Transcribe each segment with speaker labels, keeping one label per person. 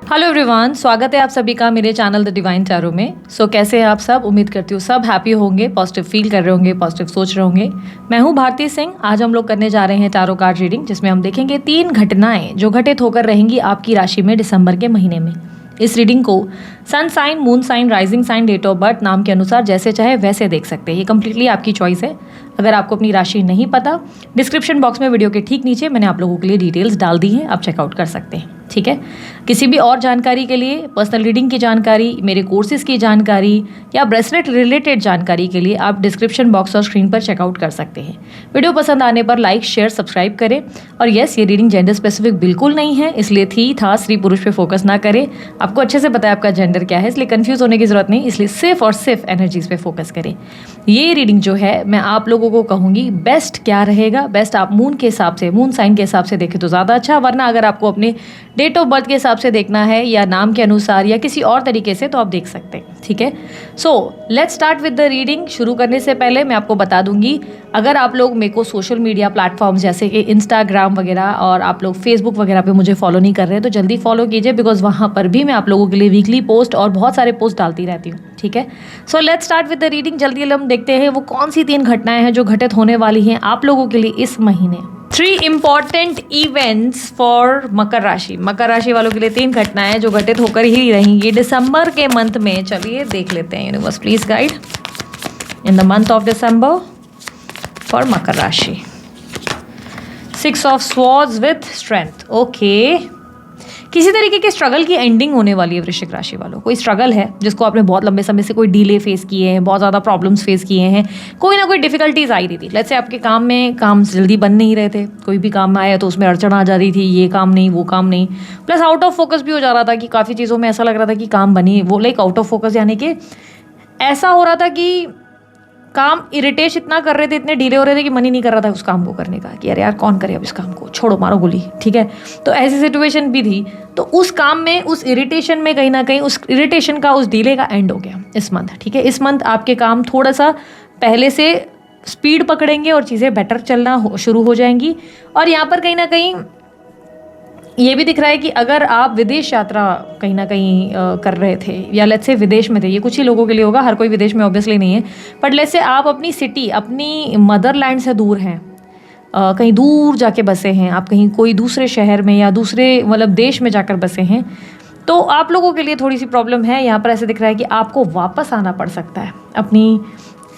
Speaker 1: Hello everyone, स्वागत है आप सभी का मेरे चैनल द डिवाइन टैरो में। कैसे हैं आप सब? उम्मीद करती हूँ सब हैप्पी होंगे, पॉजिटिव फील कर रहे होंगे, पॉजिटिव सोच रहे होंगे। मैं हूँ भारती सिंह। आज हम लोग करने जा रहे हैं टैरो कार्ड रीडिंग, जिसमें हम देखेंगे 3 घटनाएं जो घटित होकर रहेंगी आपकी राशि में दिसंबर के महीने में। इस रीडिंग को sun sign, moon sign, rising sign, date of birth नाम के अनुसार जैसे चाहे वैसे देख सकते हैं। ये कम्प्लीटली आपकी चॉइस है। अगर आपको अपनी राशि नहीं पता, डिस्क्रिप्शन बॉक्स में वीडियो के ठीक नीचे मैंने आप लोगों के लिए डिटेल्स डाल दी हैं, आप चेकआउट कर सकते हैं। ठीक है। किसी भी और जानकारी के लिए, पर्सनल रीडिंग की जानकारी, मेरे कोर्सेज की जानकारी या ब्रेसलेट रिलेटेड जानकारी के लिए आप डिस्क्रिप्शन बॉक्स और स्क्रीन पर चेकआउट कर सकते हैं। वीडियो पसंद आने पर लाइक, शेयर, सब्सक्राइब करें। और यस, ये रीडिंग जेंडर स्पेसिफिक बिल्कुल नहीं है, इसलिए थी था स्त्री पुरुष पे फोकस ना करें। आपको अच्छे से पता है आपका जेंडर क्या है, इसलिए कंफ्यूज होने की जरूरत नहीं। इसलिए सिर्फ और सिर्फ एनर्जीज पे फोकस करें। ये रीडिंग जो है मैं आप लोगों को कहूँगी बेस्ट क्या रहेगा, बेस्ट आप मून के हिसाब से, मून साइन के हिसाब से देखें तो ज़्यादा अच्छा। वरना अगर आपको अपने डेट ऑफ बर्थ के हिसाब से देखना है या नाम के अनुसार या किसी और तरीके से, तो आप देख सकते हैं। ठीक है। Let's start with the reading. शुरू करने से पहले मैं आपको बता दूंगी, अगर आप लोग मेरे को सोशल मीडिया प्लेटफॉर्म्स जैसे कि इंस्टाग्राम वगैरह और आप लोग फेसबुक वगैरह पे मुझे फॉलो नहीं कर रहे हैं तो जल्दी फॉलो कीजिए, बिकॉज वहाँ पर भी मैं आप लोगों के लिए वीकली पोस्ट और बहुत सारे पोस्ट डालती रहती हूँ। ठीक है। Let's start with the reading. जल्दी हम देखते हैं वो कौन सी 3 घटनाएं हैं जो घटित होने वाली हैं आप लोगों के लिए इस महीने। 3 इंपॉर्टेंट इवेंट्स फॉर मकर राशि। मकर राशि वालों के लिए 3 घटनाएं जो घटित होकर ही रहेंगी दिसंबर के मंथ में। चलिए देख लेते हैं। Universe please guide in the month of December for Makar rashi. 6 of swords with strength. Okay, किसी तरीके के स्ट्रगल की एंडिंग होने वाली है वृश्चिक राशि वालों। कोई स्ट्रगल है जिसको आपने बहुत लंबे समय से कोई डिले फेस किए हैं, बहुत ज़्यादा प्रॉब्लम्स फेस किए हैं, कोई ना कोई डिफिकल्टीज आई रही थी। लेट्स से आपके काम में काम जल्दी बन नहीं रहे थे, कोई भी काम आया तो उसमें अड़चन आ जा रही थी, ये काम नहीं वो काम नहीं, प्लस आउट ऑफ फोकस भी हो जा रहा था कि काफ़ी चीज़ों में ऐसा लग रहा था कि काम बनी वो लाइक आउट ऑफ फोकस, यानी कि ऐसा हो रहा था कि काम इरिटेट इतना कर रहे थे, इतने डिले हो रहे थे कि मन ही नहीं कर रहा था उस काम को करने का, कि अरे यार कौन करे अब इस काम को, छोड़ो मारो गोली। ठीक है। तो ऐसी सिचुएशन भी थी। तो उस काम में, उस इरिटेशन में कहीं ना कहीं उस इरिटेशन का, उस डिले का एंड हो गया इस मंथ। ठीक है। इस मंथ आपके काम थोड़ा सा पहले से स्पीड पकड़ेंगे और चीज़ें बेटर चलना शुरू हो जाएंगी। और यहाँ पर कहीं ना कहीं ये भी दिख रहा है कि अगर आप विदेश यात्रा कहीं ना कहीं कर रहे थे या लेट्स से विदेश में थे, ये कुछ ही लोगों के लिए होगा, हर कोई विदेश में ऑब्वियसली नहीं है, बट लेट्स से आप अपनी सिटी, अपनी मदरलैंड से दूर हैं, कहीं दूर जाके बसे हैं, आप कहीं कोई दूसरे शहर में या दूसरे मतलब देश में जाकर बसे हैं, तो आप लोगों के लिए थोड़ी सी प्रॉब्लम है। यहाँ पर ऐसे दिख रहा है कि आपको वापस आना पड़ सकता है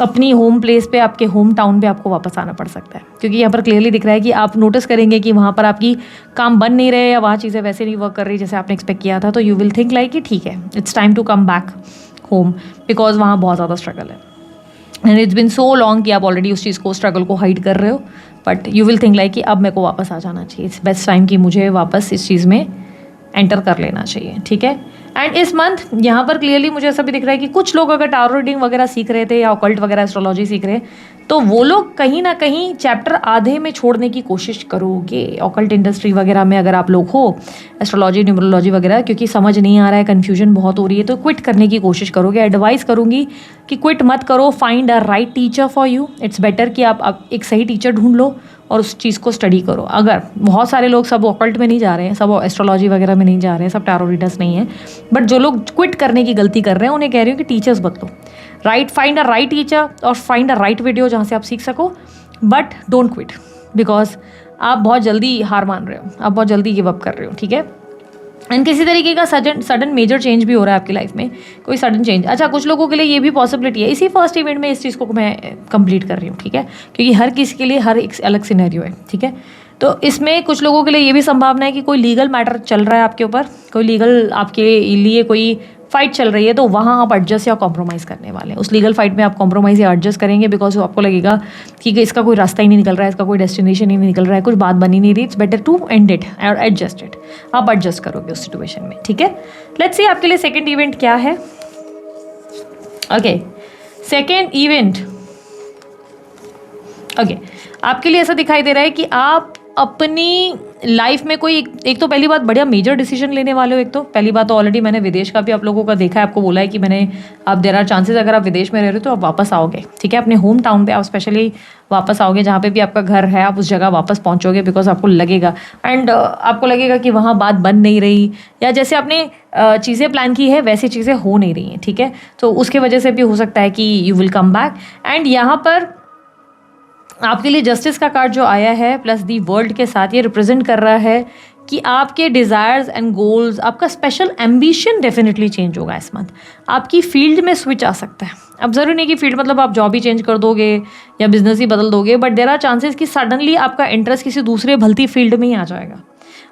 Speaker 1: अपनी होम प्लेस पे, आपके होम टाउन पे आपको वापस आना पड़ सकता है, क्योंकि यहाँ पर क्लियरली दिख रहा है कि आप नोटिस करेंगे कि वहाँ पर आपकी काम बन नहीं रहे या वहाँ चीज़ें वैसे नहीं वर्क कर रही जैसे आपने एक्सपेक्ट किया था। तो यू विल थिंक लाइक कि ठीक है, it's time to come back home, because वहाँ बहुत ज़्यादा स्ट्रगल है and it's been so long कि आप ऑलरेडी उस चीज़ को, स्ट्रगल को हाइड कर रहे हो। But you will think like कि अब मेरे को वापस आ जाना चाहिए, इट्स बेस्ट टाइम कि मुझे वापस इस चीज़ में एंटर कर लेना चाहिए। ठीक है। एंड इस मंथ यहाँ पर क्लियरली मुझे ऐसा भी दिख रहा है कि कुछ लोग अगर टारो रीडिंग वगैरह सीख रहे थे या ऑकल्ट वगैरह एस्ट्रोलॉजी सीख रहे तो वो लोग कहीं ना कहीं चैप्टर आधे में छोड़ने की कोशिश करोगे। ऑकल्ट इंडस्ट्री वगैरह में अगर आप लोग हो, एस्ट्रोलॉजी, न्यूमरोलॉजी वगैरह, क्योंकि समझ नहीं आ रहा है, कन्फ्यूजन बहुत हो रही है, तो क्विट करने की कोशिश करोगे। एडवाइस करूँगी कि क्विट मत करो, find a right teacher for you. It's better कि आप एक सही टीचर ढूंढ लो और उस चीज़ को स्टडी करो। अगर बहुत सारे लोग सब ऑकल्ट में नहीं जा रहे हैं, सब एस्ट्रोलॉजी वगैरह में नहीं जा रहे हैं, सब टैरो रीडर्स नहीं है, बट जो लोग क्विट करने की गलती कर रहे हैं उन्हें कह रही हूँ कि टीचर्स बदलो। फाइंड अ राइट टीचर और फाइंड अ राइट वीडियो जहाँ से आप सीख सको, बट डोंट क्विट, बिकॉज आप बहुत जल्दी हार मान रहे हो, आप बहुत जल्दी गिव अप कर रहे हो। ठीक है। एंड किसी तरीके का सडन मेजर चेंज भी हो रहा है आपकी लाइफ में, कोई सडन चेंज। अच्छा, कुछ लोगों के लिए ये भी पॉसिबिलिटी है, इसी फर्स्ट इवेंट में इस चीज़ को मैं कंप्लीट कर रही हूँ। ठीक है। क्योंकि हर किसी के लिए हर एक अलग सिनेरियो है। ठीक है। तो इसमें कुछ लोगों के लिए ये भी संभावना है कि कोई लीगल मैटर चल रहा है आपके ऊपर, कोई लीगल आपके लिए कोई फाइट चल रही है, तो वहाँ आप एडजस्ट या कॉम्प्रोमाइज़ करने वाले हैं। उस लीगल फाइट में आप कॉम्प्रोमाइज़ या एडजस्ट करेंगे, बिकॉज आपको लगेगा कि इसका कोई रास्ता ही नहीं निकल रहा है, इसका कोई डेस्टिनेशन ही नहीं निकल रहा है, कुछ बात बन ही नहीं रही, it's better to end it और एडजस्ट इट। आप एडजस्ट करोगे उस सिचुएशन में। ठीक है। लेट्स सी आपके लिए सेकेंड इवेंट क्या है। ओके, सेकेंड इवेंट, ओके, आपके लिए ऐसा दिखाई दे रहा है कि आप अपनी लाइफ में कोई एक तो पहली बात बढ़िया मेजर डिसीजन लेने वाले हो। एक तो पहली बात तो ऑलरेडी मैंने विदेश का भी आप लोगों का देखा है, आपको बोला है कि मैंने आप देयर आर चांसेस अगर आप विदेश में रह रहे हो तो आप वापस आओगे, ठीक है, अपने होम टाउन पे आप स्पेशली वापस आओगे, जहाँ पे भी आपका घर है आप उस जगह वापस पहुँचोगे, बिकॉज आपको लगेगा एंड आपको लगेगा कि वहाँ बात बन नहीं रही, या जैसे आपने चीज़ें प्लान की है वैसी चीज़ें हो नहीं रही हैं, ठीक है, तो उसके वजह से भी हो सकता है कि you will come back. And यहाँ पर आपके लिए जस्टिस का कार्ड जो आया है प्लस दी वर्ल्ड के साथ, ये रिप्रेजेंट कर रहा है कि आपके डिज़ायर्स एंड गोल्स, आपका स्पेशल एम्बिशन डेफिनेटली चेंज होगा इस मंथ। आपकी फील्ड में स्विच आ सकता है। अब ज़रूरी नहीं कि फील्ड मतलब आप जॉब ही चेंज कर दोगे या बिजनेस ही बदल दोगे, बट देयर आर चांसेस कि सडनली आपका इंटरेस्ट किसी दूसरे भलती फील्ड में ही आ जाएगा।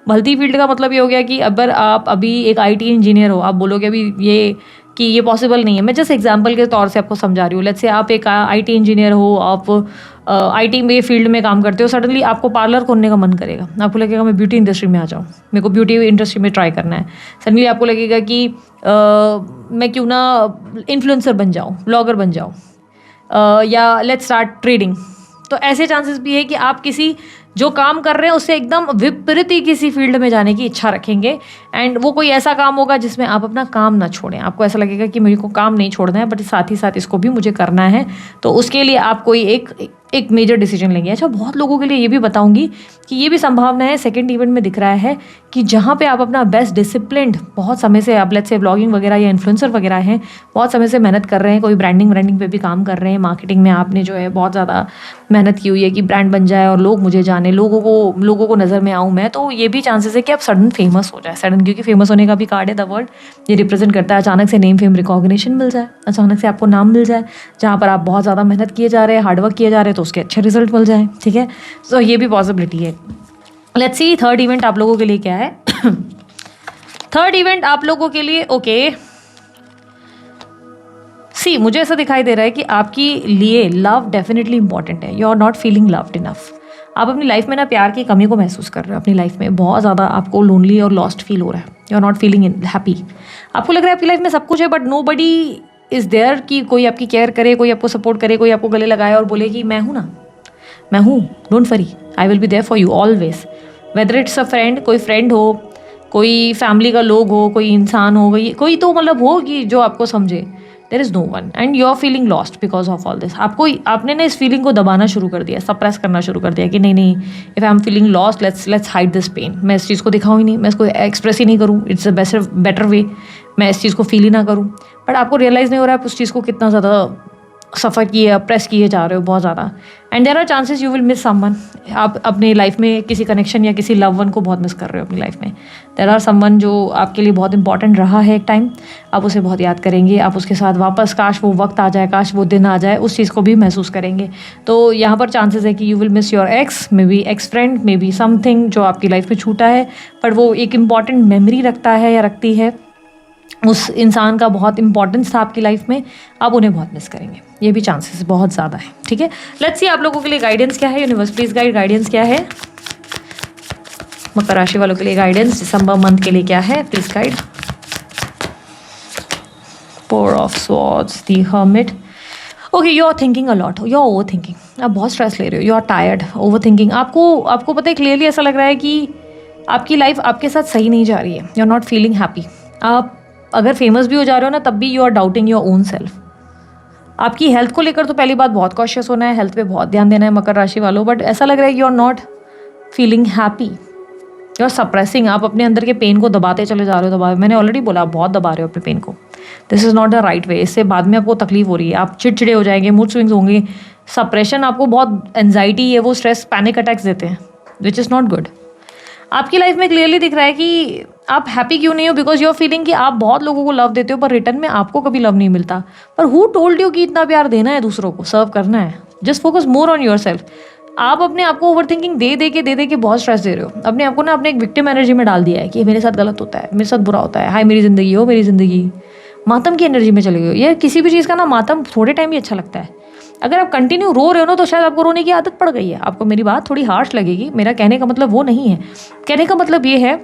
Speaker 1: भलती फील्ड का मतलब ये हो गया कि अगर आप अभी एक आईटी इंजीनियर हो, आप बोलोगे अभी ये पॉसिबल नहीं है। मैं जस्ट एग्जांपल के तौर से आपको समझा रही हूँ। लेट्स से आप एक आईटी इंजीनियर हो, आप आईटी में फील्ड में काम करते हो, सडनली आपको पार्लर खोलने का मन करेगा, आपको लगेगा मैं ब्यूटी इंडस्ट्री में आ जाऊँ, मेरे को ब्यूटी इंडस्ट्री में ट्राई करना है। सडनली आपको लगेगा कि मैं क्यों ना इन्फ्लुएंसर बन जाऊँ, ब्लॉगर बन जाऊँ, या लेट्स स्टार्ट ट्रेडिंग। तो ऐसे चांसेस भी है कि आप किसी जो काम कर रहे हैं उससे एकदम विपरीत ही किसी फील्ड में जाने की इच्छा रखेंगे, एंड वो कोई ऐसा काम होगा जिसमें आप अपना काम ना छोड़ें। आपको ऐसा लगेगा कि मुझे को काम नहीं छोड़ना है, बट साथ ही साथ इसको भी मुझे करना है, तो उसके लिए आप कोई एक मेजर डिसीजन लेंगे। अच्छा, बहुत लोगों के लिए ये भी बताऊंगी कि ये भी संभावना है, सेकंड इवेंट में दिख रहा है कि जहाँ पे आप अपना बेस्ट डिसिप्लिन्ड बहुत समय से, आप लेट्स से ब्लॉगिंग वगैरह या इन्फ्लुएंसर वगैरह हैं, बहुत समय से मेहनत कर रहे हैं, कोई ब्रांडिंग पे भी काम कर रहे हैं, मार्केटिंग में आपने जो है बहुत ज़्यादा मेहनत की हुई है कि ब्रांड बन जाए और लोग मुझे जाने, लोगों को नज़र में आऊँ मैं, तो ये भी चांसेस है कि आप सडन फेमस हो जाए। सडन, क्योंकि फेमस होने का भी कार्ड है द वर्ल्ड, ये रिप्रेजेंट करता है अचानक से नेम फेम रिकॉग्निशन मिल जाए, अचानक से आपको नाम मिल जाए, जहाँ पर आप बहुत ज़्यादा मेहनत किए जा रहे हैं, हार्डवर्क किए जा रहे हैं, तो उसके अच्छे रिजल्ट मिल जाए, ठीक है। तो ये भी पॉसिबिलिटी है। लेट्स सी थर्ड इवेंट आप लोगों के लिए क्या है। थर्ड इवेंट आप लोगों के लिए ओके सी, मुझे ऐसा दिखाई दे रहा है कि आपके लिए लव डेफिनेटली इंपॉर्टेंट है। You are not feeling loved enough. आप अपनी लाइफ में ना प्यार की कमी को महसूस कर रहे हो, अपनी लाइफ में बहुत ज़्यादा आपको लोनली और लॉस्ट फील हो रहा है। You are not feeling happy. आपको लग रहा है आपकी लाइफ में सब कुछ है, but nobody is there कि कोई आपकी केयर करे, कोई आपको सपोर्ट करे, कोई आपको गले लगाए और बोले कि मैं हूँ ना, मैं हूँ, don't worry, I will be there for you always. Whether it's a friend, कोई फ्रेंड हो, कोई फैमिली का लोग हो, कोई इंसान हो, कोई तो मतलब हो कि जो आपको समझे। There is no one and you are feeling lost because of all this. आपने ना इस फीलिंग को दबाना शुरू कर दिया, सप्रेस करना शुरू कर दिया कि नहीं, if I am feeling lost, let's hide this pain. मैं इस चीज़ को दिखाऊँ ही नहीं, मैं इसको एक्सप्रेस ही नहीं करूँ, इट्स अ बेटर वे, मैं इस चीज़ को फील ही ना करूँ। बट आपको रियलाइज़ नहीं हो रहा है आप उस चीज़ को कितना ज़्यादा सफ़र किए, प्रेस किए जा रहे हो बहुत ज़्यादा। And there are chances you will miss someone. आप अपने लाइफ में किसी कनेक्शन या किसी लव वन को बहुत मिस कर रहे हो अपनी लाइफ में। देयर आर समवन जो आपके लिए बहुत इंपॉर्टेंट रहा है एक टाइम, आप उसे बहुत याद करेंगे, आप उसके साथ वापस काश वो वक्त आ जाए, काश वो दिन आ जाए, उस चीज़ को भी महसूस करेंगे। तो यहाँ पर चांसेस है कि you will miss your x, may be x friend, may be something जो आपकी लाइफ में छूटा है, पर वो एक इम्पॉर्टेंट मेमोरी रखता है या रखती है, उस इंसान का बहुत इंपॉर्टेंस था आपकी लाइफ में, आप उन्हें बहुत मिस करेंगे। ये भी चांसेस बहुत ज़्यादा है, ठीक है। लेट्स सी आप लोगों के लिए गाइडेंस क्या है, यूनिवर्स प्लीज गाइडेंस क्या है मकर राशि वालों के लिए। गाइडेंस दिसंबर मंथ के लिए क्या है, please guide. Four of swords, the hermit. Okay, you are thinking a lot, you are over thinking. आप बहुत स्ट्रेस ले रहे हो, you are tired, over thinking. आपको पता है, क्लियरली ऐसा लग रहा है कि आपकी लाइफ आपके साथ सही नहीं जा रही है। You are not feeling happy. आप अगर फेमस भी हो जा रहे हो ना, तब भी you are doubting your own self. आपकी हेल्थ को लेकर तो पहली बात बहुत कॉशियस होना है, हेल्थ पे बहुत ध्यान देना है मकर राशि वालों। बट ऐसा लग रहा है you are not feeling happy, you are suppressing. आप अपने अंदर के पेन को दबाते चले जा रहे हो, मैंने ऑलरेडी बोला आप बहुत दबा रहे हो अपने पेन को। This is not the right way. इससे बाद में आपको तकलीफ हो रही है, आप चिड़चिड़े हो जाएंगे, मूड स्विंग्स होंगे, सप्रेशन, आपको बहुत एनजाइटी है, वो स्ट्रेस, पैनिक अटैक्स देते हैं, विच इज़ नॉट गुड। आपकी लाइफ में क्लियरली दिख रहा है कि आप हैप्पी क्यों नहीं हो, बिकॉज यू आर फीलिंग कि आप बहुत लोगों को लव देते हो पर रिटर्न में आपको कभी लव नहीं मिलता। पर हु टोल्ड यू कि इतना प्यार देना है, दूसरों को सर्व करना है। Just focus more on your self. आप अपने आप को ओवर थिंकिंग दे के बहुत स्ट्रेस दे रहे हो अपने आप को ना, अपने एक विक्टिम एनर्जी में डाल दिया है कि मेरे साथ गलत होता है, मेरे साथ बुरा होता है, हाय मेरी ज़िंदगी हो, मेरी ज़िंदगी। मातम की एनर्जी में चले गए। यार किसी भी चीज़ का ना मातम थोड़े टाइम ही अच्छा लगता है। अगर आप कंटिन्यू रो रहे हो ना, तो शायद आपको रोने की आदत पड़ गई है। आपको मेरी बात थोड़ी हार्श लगेगी, मेरा कहने का मतलब वो नहीं है। कहने का मतलब ये है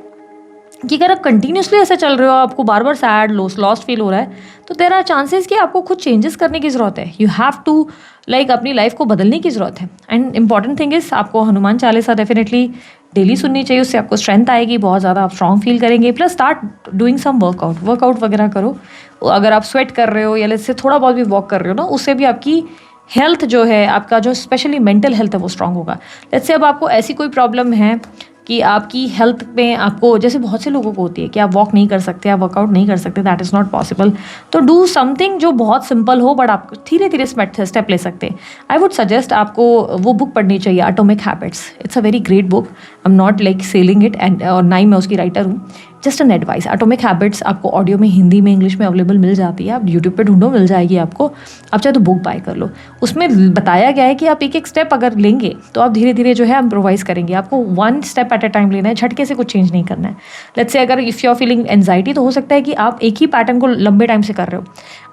Speaker 1: कि अगर आप कंटिन्यूसली ऐसे चल रहे हो, आपको बार बार सैड लॉस्ट फील हो रहा है, तो देयर आर चांसेस कि आपको कुछ चेंजेस करने की ज़रूरत है। यू हैव टू अपनी लाइफ को बदलने की ज़रूरत है। एंड इंपॉर्टेंट थिंग इज़ आपको हनुमान चालीसा डेफिनेटली डेली सुननी चाहिए, उससे आपको स्ट्रेंथ आएगी, बहुत ज़्यादा आप स्ट्रॉन्ग फील करेंगे। Plus start doing some workout वगैरह करो। अगर आप स्वेट कर रहे हो या इससे थोड़ा बहुत भी वॉक कर रहे हो ना, उससे भी आपकी हेल्थ जो है, आपका जो स्पेशली मेंटल हेल्थ है वो स्ट्रांग होगा। लेट्स से अब आपको ऐसी कोई प्रॉब्लम है कि आपकी हेल्थ में आपको, जैसे बहुत से लोगों को होती है कि आप वॉक नहीं कर सकते, आप वर्कआउट नहीं कर सकते, दैट इज़ नॉट पॉसिबल, तो डू समथिंग जो बहुत सिंपल हो बट आप धीरे धीरे स्टेप ले सकते हैं। आई वुड सजेस्ट आपको वो बुक पढ़नी चाहिए, atomic habits. It's a very great book. I am not like selling it and, और ना ही मैं उसकी राइटर हूँ, just an advice. Atomic habits आपको ऑडियो में हिंदी में इंग्लिश में अवेलेबल मिल जाती है, आप यूट्यूब पे ढूंढो मिल जाएगी आपको। आप चाहे तो बुक बाय कर लो। उसमें बताया गया है कि आप एक एक स्टेप अगर लेंगे तो आप धीरे धीरे जो है इम्प्रोवाइज करेंगे। आपको one step at a time लेना है, झटके से कुछ चेंज नहीं करना है। लेट्स से अगर if you are feeling anxiety, तो हो सकता है कि आप एक ही पैटर्न को लंबे टाइम से कर रहे हो,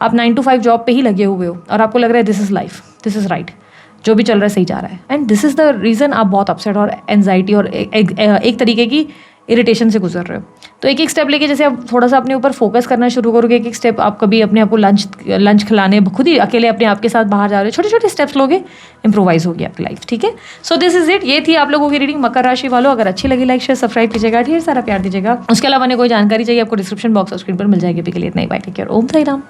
Speaker 1: आप 9 to 5 जॉब पे ही लगे हुए हो और आपको लग रहा है this is life, this is right, जो भी चल रहा है सही जा रहा है, and this is the reason आप बहुत अपसेट और एंजाइटी और एक तरीके की इरिटेशन से गुजर रहे हो। तो एक एक स्टेप लेके जैसे आप थोड़ा सा अपने ऊपर फोकस करना शुरू करोगे, एक एक स्टेप आप कभी अपने आप को लंच खिलाने खुद ही अकेले अपने आप के साथ बाहर जा रहे हो, छोटे छोटे स्टेप्स लोगे, इंप्रोवाइज होगी आपकी लाइफ। ठीक है, सो दिस इज इट। ये थी आप लोगों की रीडिंग मकर राशि वालों। अगर अच्छी लगी लाइक शेयर सब्सक्राइब कीजिएगा, ढेर सारा प्यार दीजिएगा। उसके अलावा कोई जानकारी चाहिए आपको डिस्क्रिप्शन बॉक्स और स्क्रीन पर मिल जाएगी। अभी के लिए इतना ही, बाय, टेक केयर, ओम साई राम।